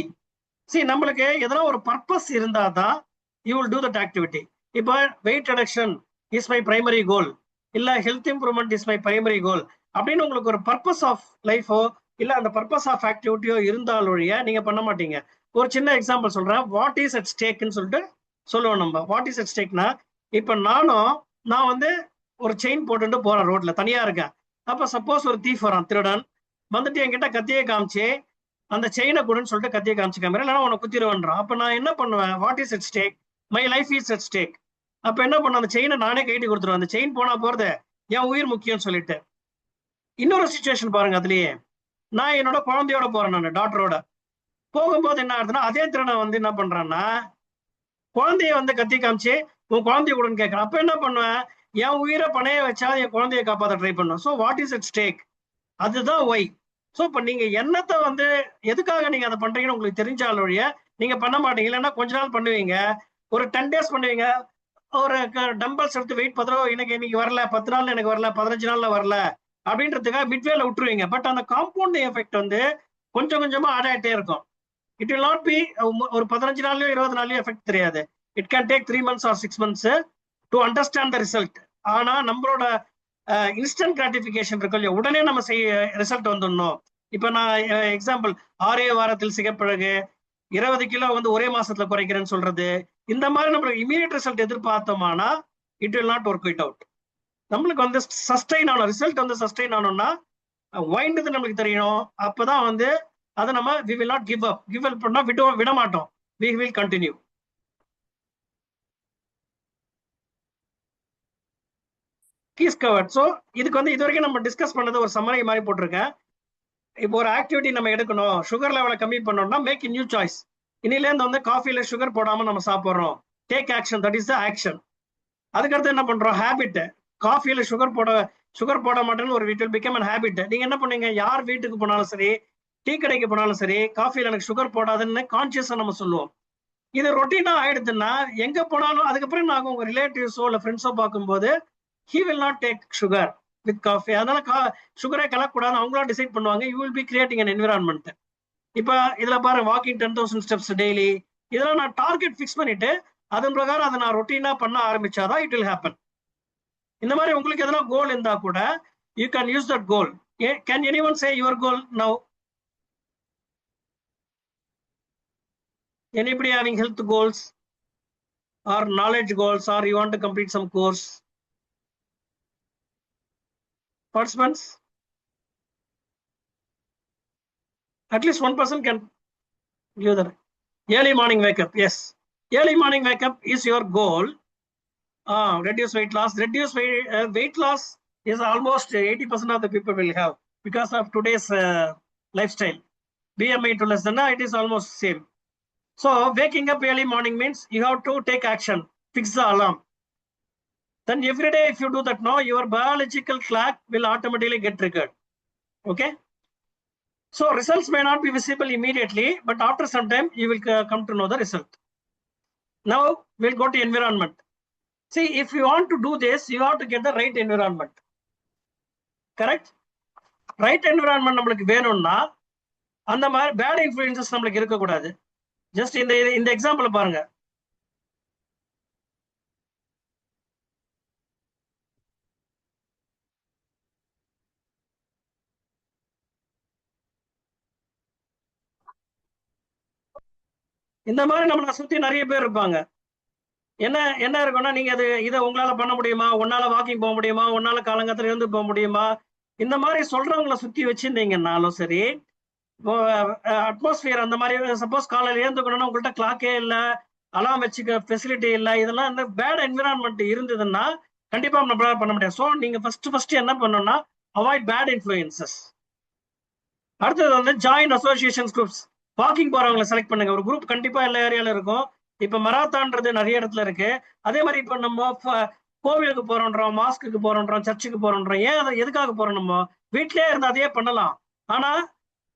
[SPEAKER 2] சி, நம்மளுக்கு எதனா ஒரு பர்பஸ் இருந்தா தான் you will do that activity. இப்போ weight reduction is my primary goal, இல்ல health improvement is my primary goal அப்படின்னு உங்களுக்கு ஒரு பர்பஸ் ஆஃப் லைஃபோ இல்ல அந்த பர்பஸ் ஆஃப் ஆக்டிவிட்டியோ இருந்தாலொழிய நீங்க பண்ண மாட்டீங்க. ஒரு சின்ன எக்ஸாம்பிள் சொல்றேன். வாட் இஸ் அட் ஸ்டேக்னு சொல்லிட்டு சொல்லுவோம் நம்ம. வாட் இஸ் அட் ஸ்டேக்னா, இப்ப நான் வந்து ஒரு செயின் போட்டுட்டு போறேன், ரோட்ல தனியா இருக்கேன். அப்ப சப்போஸ் ஒரு தீஃப் வரான், திருடன் வந்துட்டு என்கிட்ட கத்தியை காமிச்சு அந்த செயினை கொடுன்னு சொல்லிட்டு கத்தியை காமிச்சு காமிக்கிறேன், இல்லைன்னா உனக்கு குத்திடுவேன்றான். அப்ப நான் என்ன பண்ணுவேன்? What is at stack? My life is at stack. அப்ப என்ன பண்ண, அந்த செயினை நானே கைட்டி கொடுத்துருவேன். அந்த செயின் போனா போறது என் உயிர் முக்கியம் சொல்லிட்டு. இன்னொரு சுச்சுவேஷன் பாருங்க. அதுலயே நான் என்னோட குழந்தையோட போறேன், நான் டாக்டரோட போகும்போது என்ன ஆகுதுன்னா, அதே திருடனை வந்து என்ன பண்றான்னா குழந்தைய வந்து கத்தி காமிச்சு உன் குழந்தைய கூடன்னு கேட்கறான். அப்ப என்ன பண்ணுவேன்? என் உயிரை பணைய வச்சா என் குழந்தைய காப்பாற்ற ட்ரை பண்ணுவேன். So what is at stack? அதுதான் ஒய். ஸோ இப்போ நீங்க என்னத்தை வந்து எதுக்காக நீங்க அதை பண்றீங்கன்னு உங்களுக்கு தெரிஞ்சாலொழிய நீங்க பண்ண மாட்டீங்க. இல்லைன்னா கொஞ்ச நாள் பண்ணுவீங்க, ஒரு 10 days பண்ணுவீங்க. ஒரு டம்பல்ஸ் எடுத்து வெயிட் 10 இன்னைக்கு வரல, 10 நாள் எனக்கு வரல, 15 நாள்ல வரல அப்படின்றதுக்காக மிட்வேல விட்டுருவீங்க. பட் அந்த காம்பவுண்டிங் எஃபெக்ட் வந்து கொஞ்சம் கொஞ்சமா ஆட் ஆகிட்டே இருக்கும். இட் வில் நாட் பி ஒரு 15 நாள்லயோ 20 நாள்லயோ எஃபெக்ட் தெரியாது. It can take 3 months or 6 months to understand the result. ஆனா நம்மளோட இன்ஸ்டன்ட் கிராட்டிபிகேஷன் இருக்கு இல்லையா, உடனே நம்ம ரிசல்ட் வந்துடணும். இப்ப நான் எக்ஸாம்பிள் 6 வாரத்தில் சிகப்பழகு 20 கிலோ வந்து ஒரே மாசத்துல குறைக்கிறேன்னு சொல்றது, இந்த மாதிரி நம்மளுக்கு இமீடியட் ரிசல்ட் எதிர்பார்த்தோம்னா it will not work it out. நம்மளுக்கு வந்து சஸ்டெயின் ஆகணும், ரிசல்ட் வந்து சஸ்டெயின் ஆகணும்னா வைண்டது நம்மளுக்கு தெரியணும். அப்பதான் வந்து அதை நம்ம we will not give up. give up பண்ணா விட மாட்டோம், we will continue. keys covered. So இதுக்கு வந்து இது வரைக்கும் நம்ம டிஸ்கஸ் பண்ணது ஒரு சம்மரி மாதிரி போட்டிருக்கேன். இப்போ ஒரு ஆக்டிவிட்டி நம்ம எடுக்கணும், சுகர் லெவலை கம்மி பண்ணணும்னா மேக் நியூ சாய்ஸ். இன்னிலேருந்து வந்து காஃபில சுகர் போடாம நம்ம சாப்பிட்றோம், take action, that is the action. அதுக்கடுத்து என்ன பண்றோம், ஹேபிட். காஃபில சுகர் போட மாட்டேன்னு ஒரு it will become an habit. நீங்க என்ன பண்ணீங்க, யார் வீட்டுக்கு போனாலும் சரி, டீ கடைக்கு போனாலும் சரி, காஃபில எனக்கு சுகர் போடாதுன்னு கான்சியஸா நம்ம சொல்லுவோம். இது ரொட்டீனா ஆயிடுதுன்னா எங்க போனாலும் அதுக்கப்புறம் என்ன ஆகும், உங்க ரிலேட்டிவ்ஸோ இல்ல ஃப்ரெண்ட்ஸோ பார்க்கும்போது he will not take sugar with coffee. அதனால சுகரே கலக்கூடாது அவங்களா டிசைட் பண்ணுவாங்க. you will be creating an environment. இப்ப இதுல பாரு, வாக்கிங் 10,000 ஸ்டெப்ஸ் டெய்லி, இதெல்லாம் நான் டார்கெட் ஃபிக்ஸ் பண்ணிட்டு அதன் பிரகாரம் அதை நான் ரொட்டீனா பண்ண ஆரம்பிச்சாதான் இட் வில் ஹேப்பன். இந்த மாதிரி உங்களுக்கு எதனா கோல் இருந்தா கூட you can use that goal. Can anyone say your goal now? Anybody having health goals or knowledge goals, or you want to complete some course? Participants, at least one person can give the early morning wake up. Yes, early morning wake up is your goal. Reduce weight loss. Weight loss is almost 80% of the people will have because of today's lifestyle. BMI to less than, it is almost same. So waking up early morning means you have to take action, fix the alarm. Then every day if you do that, now your biological clock will automatically get triggered. Okay, so results may not be visible immediately, but after some time you will come to know the result. Now we'll go to environment. See, if you want to do this, you have to get the right environment. Correct? Right environment நம்மளுக்கு வேணும்னா அந்த மாதிரி bad influences நம்மளுக்கு இருக்கக்கூடாது. Just இந்த example பாருங்க. இந்த மாதிரி நம்மளை சுத்தி நிறைய பேர் இருப்பாங்க. என்ன இருக்கும்னா, நீங்க இதை உங்களால பண்ண முடியுமா, உன்னால வாக்கிங் போக முடியுமா, உன்னால காலங்கத்துல இருந்து போக முடியுமா, இந்த மாதிரி சொல்றவங்களை சுத்தி வச்சிருந்தீங்கன்னாலும் சரி, அட்மாஸ்பியர் அந்த மாதிரி. சப்போஸ் காலையில ஏந்துக்கணும்னா உங்கள்கிட்ட கிளாக்கே இல்ல, அலாம் வச்சுக்க ஃபெசிலிட்டி இல்லை, இதெல்லாம் இந்த பேட் என்விரான்மெண்ட் இருந்ததுன்னா கண்டிப்பா நம்மளால பண்ண முடியாது. ஸோ நீங்க ஃபர்ஸ்ட் என்ன பண்ணணும்னா அவாய்ட் பேட் இன்ஃப்ளூயன்சஸ். அடுத்தது வந்து ஜாயின் அசோசியேஷன்ஸ் குரூப்ஸ். வாக்கிங் போறவங்களை செலக்ட் பண்ணுங்க. ஒரு குரூப் கண்டிப்பா எல்லா ஏரியால இருக்கும். இப்ப மராத்தான்றது நிறைய இடத்துல இருக்கு. அதே மாதிரி இப்ப நம்ம கோவிலுக்கு போறோன்றோம், மாஸ்க்கு போறோன்றோம், சர்ச்சுக்கு போறோன்றோம். ஏன் அதை எதுக்காக போறோம், நம்ம வீட்லயே இருந்து அதையே பண்ணலாம். ஆனா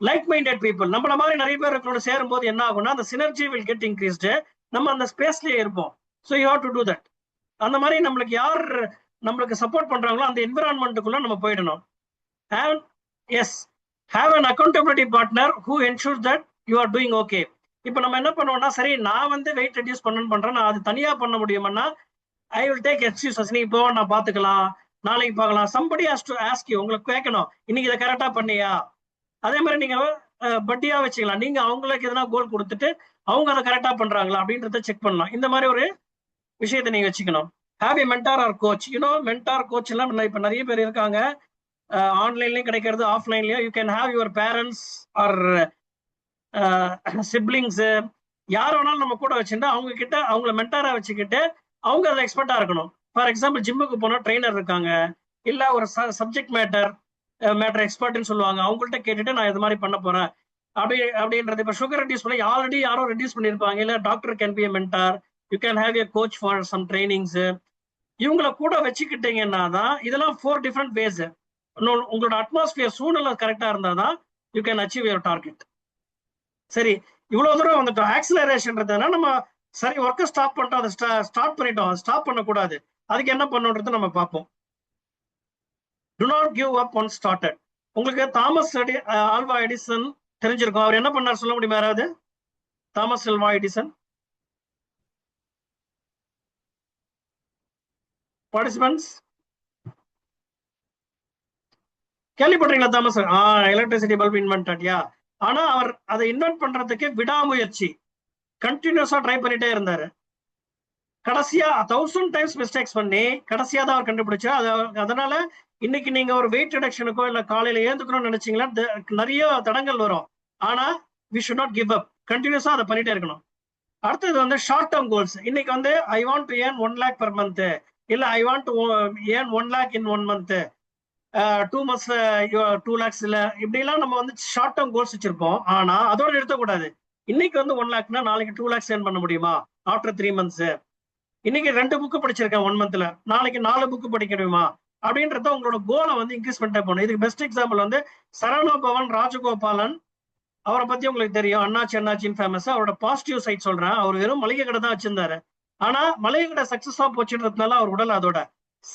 [SPEAKER 2] லைக் மைண்டட் பீப்புள் நம்மள மாதிரி நிறைய பேர் இருக்கிறோட சேரும் போது என்ன ஆகும்னா அந்த சினர்ஜி வில் கெட் இன்க்ரீஸ்டு. நம்ம அந்த ஸ்பேஸ்லயே இருப்போம். So you have to do that. அந்த மாதிரி நம்மளுக்கு யார் நம்மளுக்கு சப்போர்ட் பண்றாங்களோ அந்த என்விரான்மெண்ட்டுக்குள்ள நம்ம போயிடணும். And yes, have an accountability partner who ensures that you are doing okay. இப்போ நம்ம என்ன பண்ணுவோம்னா, சரி நான் வந்து வெயிட் ரெடியூஸ் பண்றேன், நான் அது தனியா பண்ண முடியுமானா ஐ வில் டேக் எக்ஸ்கியூசஸ். நீ இப்போ நான் பாத்துக்கலாம், நாளைக்கு பார்க்கலாம். somebody has to ask you. உங்களுக்கு கேட்கணும், இன்னைக்கு இதை கரெக்டா பண்ணியா. அதே மாதிரி நீங்க பட்டியா வச்சுக்கலாம். நீங்க அவங்களுக்கு எதனா கோல் கொடுத்துட்டு அவங்க அதை கரெக்டா பண்றாங்களா அப்படின்றத செக் பண்ணலாம். இந்த மாதிரி ஒரு விஷயத்தை நீங்க வச்சுக்கணும். Have a mentor or coach. Mentor coach எல்லாம் இப்ப நிறைய பேர் இருக்காங்க. ஆன்லைன்லயும் கிடைக்கிறது, ஆஃப்லைன்லயும். You can have your parents or siblings, யார் வேணாலும் நம்ம கூட வச்சுட்டு அவங்க கிட்ட அவங்கள மென்டாரா வச்சுக்கிட்டு அவங்க அதில் எக்ஸ்பர்ட்டா இருக்கணும். ஃபார் எக்ஸாம்பிள் ஜிம்முக்கு போனா ட்ரெயினர் இருக்காங்க, இல்ல ஒரு சப்ஜெக்ட் மேட்டர் எக்ஸ்பர்ட்னு சொல்லுவாங்க, அவங்கள்ட்ட கேட்டுட்டு நான் இது மாதிரி பண்ண போறேன் அப்படின்றது. இப்போ சுகர் ரெடியூஸ் பண்ணி ஆல்ரெடி யாரோ ரெடியூஸ் பண்ணியிருப்பாங்க, இல்ல doctor can be a mentor. You can have a coach for some trainings. இவங்களை கூட வச்சுக்கிட்டீங்கன்னா தான் இதெல்லாம் 4 டிஃப்ரெண்ட் வேஸ். உங்களோட அட்மாஸ்பியர் சூழ்நிலை கரெக்டா இருந்தாதான் you can achieve your target. சரி, இவ்வளவு தூரம் வந்துட்டோம். ஆக்சிலரேஷன்றதுனா நம்ம சரி ஒர்க்கை ஸ்டாப் பண்ணிட்டோம், அதை ஸ்டார்ட் பண்ணிட்டோம், ஸ்டாப் பண்ணக்கூடாது. அதுக்கு என்ன பண்ணுன்றது நம்ம பார்ப்போம். Do not give up once started. உங்களுக்கு தாமஸ் ஆல்வா எடிசன் தெரிஞ்சிருக்கும். அவர் என்ன பண்ணார் சொல்ல முடியுமா யாராவது? தாமஸ் ஆல்வா எடிசன் பார்ட்டிசிபென்ட்ஸ் கேள்விப்பட்டீங்களா? Thomas electricity bulb invented. Yeah. ஆனா அவர் அதை இன்வென்ட் பண்றதுக்கு விடாமுயற்சி, கண்டினியூஸா ட்ரை பண்ணிட்டே இருந்தாரு. கடைசியா 1000 டைம்ஸ் மிஸ்டேக்ஸ் பண்ணி கடைசியா தான் அவர் கண்டுபிடிச்சா. அதனால இன்னைக்கு நீங்க ஒரு வெயிட் ரிடக்ஷனுக்கோ இல்ல காலையில ஏந்துக்கணும்னு நினைச்சீங்களா, நிறைய தடங்கள் வரும். ஆனா we should not give up, கண்டினியூஸா அதை பண்ணிட்டே இருக்கணும். அடுத்தது வந்து ஷார்ட் டேர்ம் கோல்ஸ். இன்னைக்கு வந்து I want to earn 1 lakh per month, இல்ல I want to earn 1 lakh in 1 month, 2 months 2 lakhs, இல்ல இப்படி எல்லாம் நம்ம வந்து ஷார்ட் டேர்ம் கோல்ஸ் வச்சிருப்போம். ஆனா அதோட நிறுத்தக்கூடாது. இன்னைக்கு வந்து 1 lakhனா நாளைக்கு 2 lakhs ஏர்ன் பண்ண முடியுமா ஆஃப்டர் 3 months? இன்னைக்கு 2 புக்கு படிச்சிருக்கேன் 1 monthல, நாளைக்கு 4 புக்கு படிக்கணுமா அப்படின்றத உங்களோட கோலை வந்து இன்க்ரீஸ் பண்ணிட்டே போகணும். இதுக்கு பெஸ்ட் எக்ஸாம்பிள் வந்து சரவண பவன் ராஜகோபாலன். அவரை பத்தி உங்களுக்கு தெரியும், அண்ணாச்சி அண்ணாச்சின்னு ஃபேமஸ். அவரோட பாசிட்டிவ் சைட் சொல்றேன். அவர் வெறும் மளிகை கடை தான் வச்சிருந்தாரு. ஆனா மளிகை கடை சக்சஸா போச்சுன்றதுனால அவர் உடல் அதோட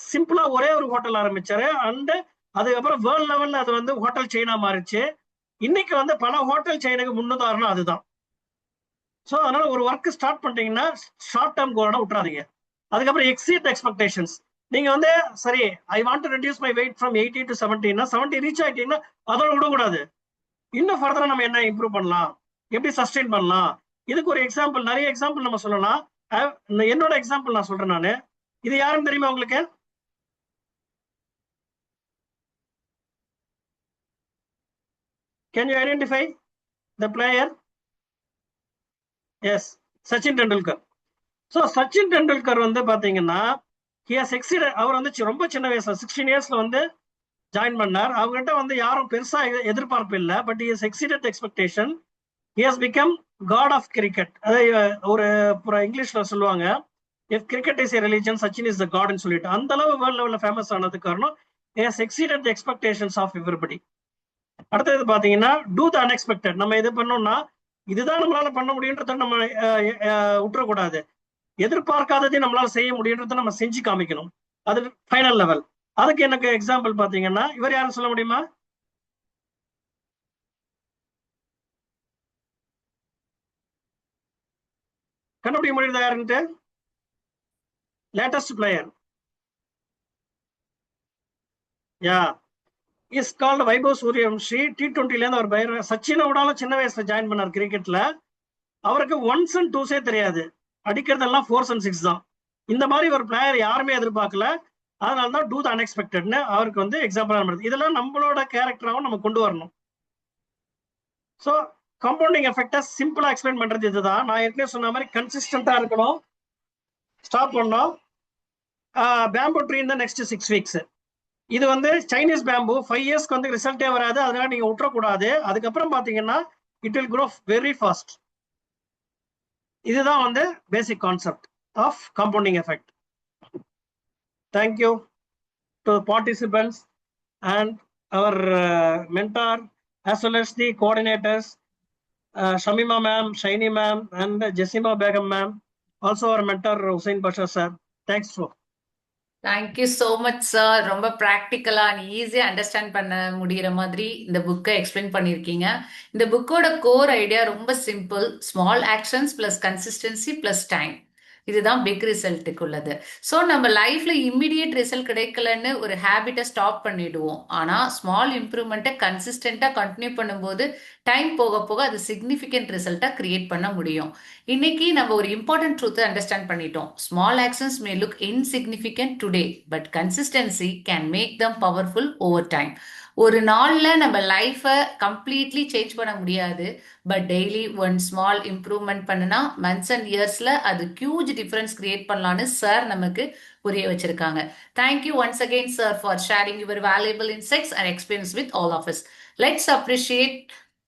[SPEAKER 2] சிம்பிளா ஒரே ஒரு ஹோட்டல் ஆரம்பிச்சாரு. அண்ட் அதுக்கப்புறம் வேர்ல்ட் லெவல்ல அது வந்து ஹோட்டல் செயினா மாறிச்சு. இன்னைக்கு வந்து பல ஹோட்டல் செயினுக்கு முன்னுதாரணம் அதுதான். ஸோ அதனால ஒரு ஒர்க் ஸ்டார்ட் பண்ணிட்டீங்கன்னா ஷார்ட் டேர்ம் கோலோட விட்டுறாதீங்க. அதுக்கப்புறம் எக்ஸீட் எக்ஸ்பெக்டேஷன்ஸ். நீங்க வந்து சரி I want to reduce my weight from 80 to 70, 70 reach ஆயிட்டீங்கன்னா அதோட விடக்கூடாது. இன்னும் ஃபர்தரா நம்ம என்ன இம்ப்ரூவ் பண்ணலாம், எப்படி சஸ்டெயின் பண்ணலாம். இதுக்கு ஒரு எக்ஸாம்பிள், நிறைய எக்ஸாம்பிள் நம்ம சொல்லலாம். என்னோட எக்ஸாம்பிள் நான் சொல்றேன் நானு. இது யாருன்னு தெரியுமா உங்களுக்கு? Can you identify the player? Yes, Sachin Tendulkar. So Sachin Tendulkar வந்து பாத்தீங்கன்னா அவர் வந்து ரொம்ப சின்ன வயசுல 16 yearsல வந்து ஜாயின் பண்ணார். அவங்ககிட்ட வந்து யாரும் பெருசா எதிர்பார்ப்பு இல்லை. But is exceeded expectation. He has become god of cricket. ஒரு இங்கிலீஷ்ல சொல்லுவாங்க, if cricket is a religion Sachin is the காட்னு சொல்லிட்டு. அந்த அளவு வேர்ல்ட் லெவல்ல ஃபேமஸ் ஆனதுக்கு காரணம் he has exceeded the expectations of everybody. அடுத்தது பாத்தீங்கன்னா டூ த அன்எக்ஸ்பெக்டட். நம்ம இது பண்ணோம்னா இதுதான் நம்மளால பண்ண முடியுன்றத நம்ம விட்டுறக்கூடாது. எதிர்பார்க்காததையும் நம்மளால செய்ய முடியுன்றத நம்ம செஞ்சு காமிக்கணும். அது ஃபைனல் லெவல். அதுக்கு எனக்கு எக்ஸாம்பிள் பாத்தீங்கன்னா இவர் யாரும் சொல்ல முடியுமா? கண்டுபிடிக்க முடியுதா யாருன்ட்டு? Latest player yeah is called Vaibhav Suryavanshi. T20ல இருந்து அவர் பயிர் சச்சினை விடாலும் சின்ன வயசுல ஜாயின் பண்ணார் கிரிக்கெட்ல. அவருக்கு 1s and 2s தெரியாது, அடிக்கிறதெல்லாம் 4s and 6 தான். இந்த மாதிரி ஒரு பிளேயர் யாருமே எதிர்பார்க்கல. அதனால தான் டூ த அன்எக்ஸ்பெக்டட்னு அவருக்கு வந்து எக்ஸாம்பிள். இதெல்லாம் நம்மளோட கேரக்டராகவும் நம்ம கொண்டு வரணும். ஸோ கம்பவுண்டிங் எஃபெக்டை சிம்பிளா எக்ஸ்பிளைன் பண்றது இதுதான். நான் ஏற்கனவே சொன்ன மாதிரி கன்சிஸ்டன்டா இருக்கணும். ஸ்டாப் பண்ணோம். பேம்பு ட்ரீ இந்த நெக்ஸ்ட் 6 weeks. இது வந்து சைனீஸ் பேம்பு 5 yearsக்கு வந்து ரிசல்ட்டே வராது. அதனால நீங்க விட்டுறக்கூடாது. அதுக்கப்புறம் பாத்தீங்கன்னா it will grow very fast. இதுதான் வந்து basic concept of compounding effect. Thank you to participants and our mentor as well as the coordinators, Shamima ma'am, Shaini ma'am and Jessima Begum ma'am. Also our mentor Hussein Pasha sir. Thanks for.
[SPEAKER 1] Thank you so much sir. ரொம்ப ப்ராக்டிக்கலா and ஈஸியா understand பண்ண முடிகிற மாதிரி இந்த புக்கை explain பண்ணியிருக்கீங்க. இந்த புக்கோட கோர் ஐடியா ரொம்ப simple. Small actions plus consistency plus time. இதுதான் பிக் ரிசல்ட்டுக்கு உள்ளது. ஸோ நம்ம லைஃப்ல இம்மிடியட் ரிசல்ட் கிடைக்கலன்னு ஒரு ஹேபிட்டை ஸ்டாப் பண்ணிடுவோம். ஆனால் ஸ்மால் இம்ப்ரூவ்மெண்ட்டை கன்சிஸ்டண்டா கண்டினியூ பண்ணும்போது டைம் போக போக அது சிக்னிஃபிகண்ட் ரிசல்ட்டா கிரியேட் பண்ண முடியும். இன்னைக்கு நம்ம ஒரு இம்பார்ட்டன்ட் ட்ரூத்தை அண்டர்ஸ்டாண்ட் பண்ணிட்டோம். Small actions may look insignificant today, but consistency can make them powerful over time. ஒரு நாள்ல நம்ம லைஃபை கம்ப்ளீட்லி சேஞ்ச் பண்ண முடியாது. But daily one small improvement பண்ணுனா மந்த்ஸ் அண்ட் இயர்ஸ்ல அது ஹியூஜ் டிஃபரன்ஸ் கிரியேட் பண்ணலான்னு சார் நமக்கு புரிய வச்சிருக்காங்க. Thank you once again sir for sharing your valuable insights and experience with all of us. Let's appreciate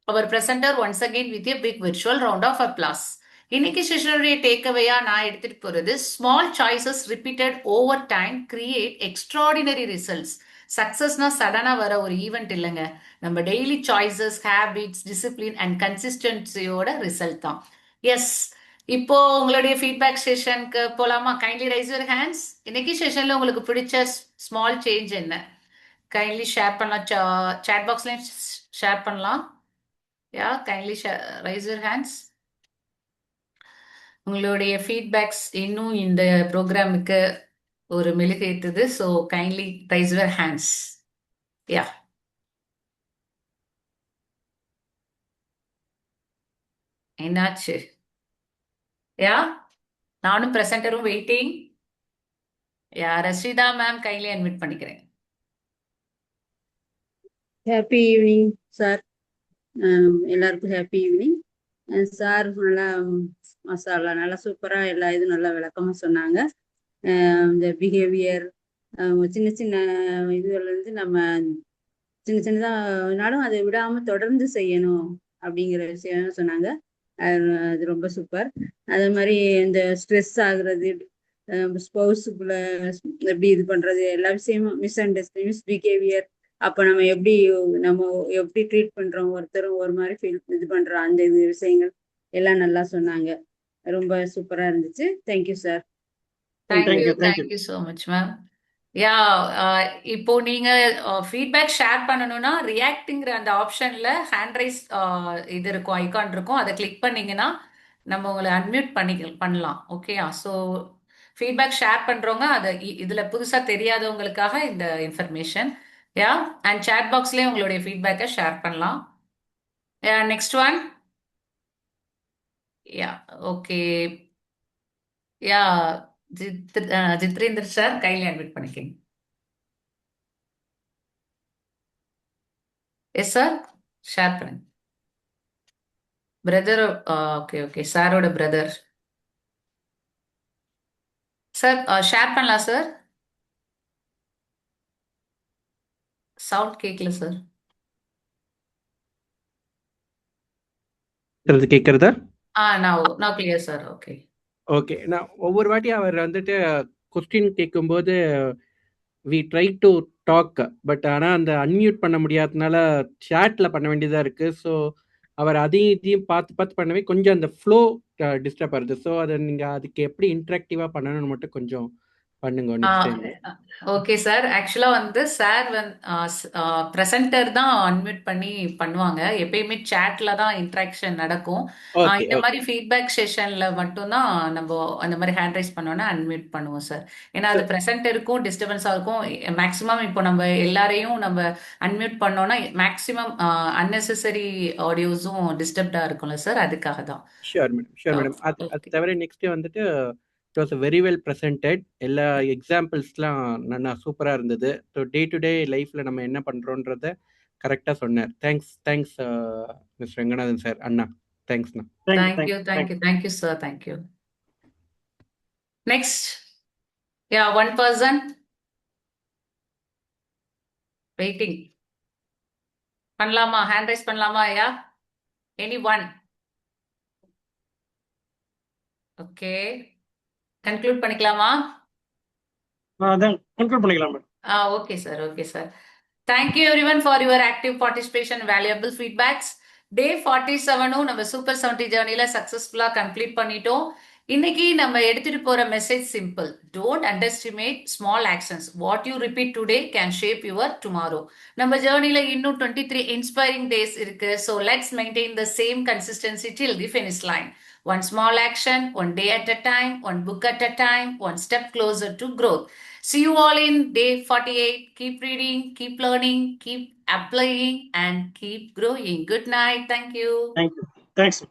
[SPEAKER 1] our presenter once again with a big virtual round of applause. இன்னைக்கு செஷனுடைய டேக்அவேயா நான் எடுத்துட்டு போறது, small choices repeated over time create extraordinary results. சக்சஸ்னா சடனா வர ஒரு ஈவெண்ட் இல்லைங்க. நம்ம daily choices, habits, discipline and கன்சிஸ்டன்சியோட ரிசல்ட் தான். எஸ், இப்போ உங்களுடைய ஃபீட்பேக் செஷனுக்கு போலாமா? Kindly raise your hands. இன்னைக்கு செஷன்ல உங்களுக்கு பிடிச்ச ஸ்மால் சேஞ்ச் என்ன? கைண்ட்லி ஷேர் பண்ணலாம். சாட் பாக்ஸ்லயும் ஷேர் பண்ணலாம். Yeah kindly raise your hands. உங்களுடைய ஃபீட்பேக்ஸ் இன்னும் இந்த ப்ரோக்ராமுக்கு ஒரு மெழுகேத்துது. So kindly raise your hands. Yeah என்னாச்சு? யா நானும் ப்ரெசென்டரும் waiting. Yeah Rashida ma'am kindly admit பண்ணிக்கிறேன்.
[SPEAKER 3] Happy evening sir. எல்லாருக்கும் ஹாப்பி ஈவினிங். சார் நல்லா மசாலா நல்லா சூப்பராக எல்லா இதுவும் நல்லா விளக்கமாக சொன்னாங்க. இந்த பிஹேவியர் சின்ன சின்ன இதுலேருந்து நம்ம சின்ன சின்னதானாலும் அதை விடாமல் தொடர்ந்து செய்யணும் அப்படிங்கிற விஷயம் சொன்னாங்க. அது ரொம்ப சூப்பர். அதே மாதிரி இந்த ஸ்ட்ரெஸ் ஆகுறது, ஸ்பௌஸுக்குள்ள எப்படி இது பண்றது, எல்லா விஷயமும் மிஸ் அண்டர்ஸ்டாண்டிங், மிஸ்பிஹேவியர், அப்போ நம்ம எப்படி ட்ரீட் பண்றோம், ஒருத்தரும் ஒரு மாதிரி ஃபீல் இது பண்றோம், அந்த இது விஷயங்கள் எல்லாம் நல்லா சொன்னாங்க. ரொம்ப சூப்பரா இருந்துச்சு. Thank you sir.
[SPEAKER 1] Thank you so much ma'am. Yeah இப்போ நீங்க ஃபீட்பேக் ஷேர் பண்ணணும்னா ரியாக்டிங்கிற அந்த ஆப்ஷன்ல ஹேண்ட் ரைஸ் இது இருக்கும், ஐகான் இருக்கும். அதை கிளிக் பண்ணீங்கன்னா நம்ம உங்களை அன்மியூட் பண்ணலாம். ஓகேயா? ஸோ ஃபீட்பேக் ஷேர் பண்றவங்க அதை இதுல புதுசா தெரியாதவங்களுக்காக இந்த இன்ஃபர்மேஷன். யா அண்ட் சாட் பாக்ஸ்லயே உங்களுடைய ஃபீட்பேக்கை ஷேர் பண்ணலாம். Next one. Yeah okay. Yeah Jitender sir கையில அட்மிட் பண்ணிக்கங்க. எஸ் சார், ஷேர் பண்ணுங்க. பிரதர், ஓகே ஓகே, சாரோட பிரதர். சார் ஷேர் பண்ணலாம் சார். சவுண்ட் கேட்கல சார்.
[SPEAKER 4] கேட்கறதா?
[SPEAKER 1] நான் கிளியர் சார். Okay
[SPEAKER 4] okay. நான் ஒவ்வொரு வாட்டி அவர் வந்துட்டு கொஸ்டின் கேட்கும்போது we try to talk, but ஆனால் அந்த அன்மியூட் பண்ண முடியாததுனால சேட்ல பண்ண வேண்டியதாக இருக்கு. ஸோ அவர் அதையும் இதையும் பார்த்து பார்த்து பண்ணவே கொஞ்சம் அந்த ஃப்ளோ டிஸ்டர்ப் ஆகுது. ஸோ அதை நீங்கள் அதுக்கு எப்படி இன்ட்ராக்டிவா பண்ணணும்னு மட்டும் கொஞ்சம் பண்ணுங்க நெக்ஸ்ட் டைம்.
[SPEAKER 1] Okay sir. ஆக்சுவலா வந்து சார் பிரசன்டர் தான் அன்மியூட் பண்ணி பண்ணுவாங்க. எப்பயுமே சாட்ல தான் இன்ட்ராக்ஷன் நடக்கும். இந்த மாதிரி ஃபீட்பேக் செஷன்ல மட்டும்தான் நம்ம அந்த மாதிரி ஹேண்ட் ரைஸ் பண்ணோம்னா அன்மியூட் பண்ணுவோம் சார். ஏன்னா அது பிரசன்டருக்கும் டிஸ்டர்பன்ஸா இருக்கும். மேக்ஸிமம் இப்போ நம்ம எல்லாரையும் நம்ம அன்மியூட் பண்ணோம்னா மேக்ஸிமம் அன்னெசரி ஆடியோஸும் டிஸ்டர்ப்டா இருக்கும்ல சார், அதுக்காக தான்.
[SPEAKER 4] Sure madam. அது தவிர நெக்ஸ்ட் வந்துட்டு it was very well presented. எல்லா எக்ஸாம்பிள்ஸ்லாம் நல்லா சூப்பராக இருந்தது. ஸோ டே டு டே லைஃப்பில் நம்ம என்ன பண்ணுறோன்றத கரெக்டாக சொன்னார். Thanks miss Ranganathan sir. அண்ணா தேங்க்ஸ்ண்ணா.
[SPEAKER 1] Thank you sir. Thank you. Next. Yeah one person waiting. பண்ணலாமா? ஹேண்ட் ரைஸ் பண்ணலாமா? Yeah any one? Okay, conclude பண்ணிக்கலாமா?
[SPEAKER 2] கன்க்ளூட் பண்ணிக்கலாம்.
[SPEAKER 1] Okay sir. Okay sir. Thank you everyone for your active participation, valuable feedbacks. Day 47 நம்ம super 70 ஜர்னில சக்சஸ்ஃபுல்லா complete பண்ணிட்டோம். இன்னைக்கு நம்ம எடுத்துட்டு போற message simple. Don't underestimate small actions. What you repeat today can shape your tomorrow. நம்ம ஜர்னில இன்னும் 23 இன்ஸ்பைரிங் டேஸ் இருக்கு. So let's maintain the same consistency till the finish line. One small action, one day at a time, one book at a time, one step closer to growth. See you all in day 48. Keep reading, keep learning, keep applying, and keep growing. Good night. Thank you.
[SPEAKER 2] Thanks.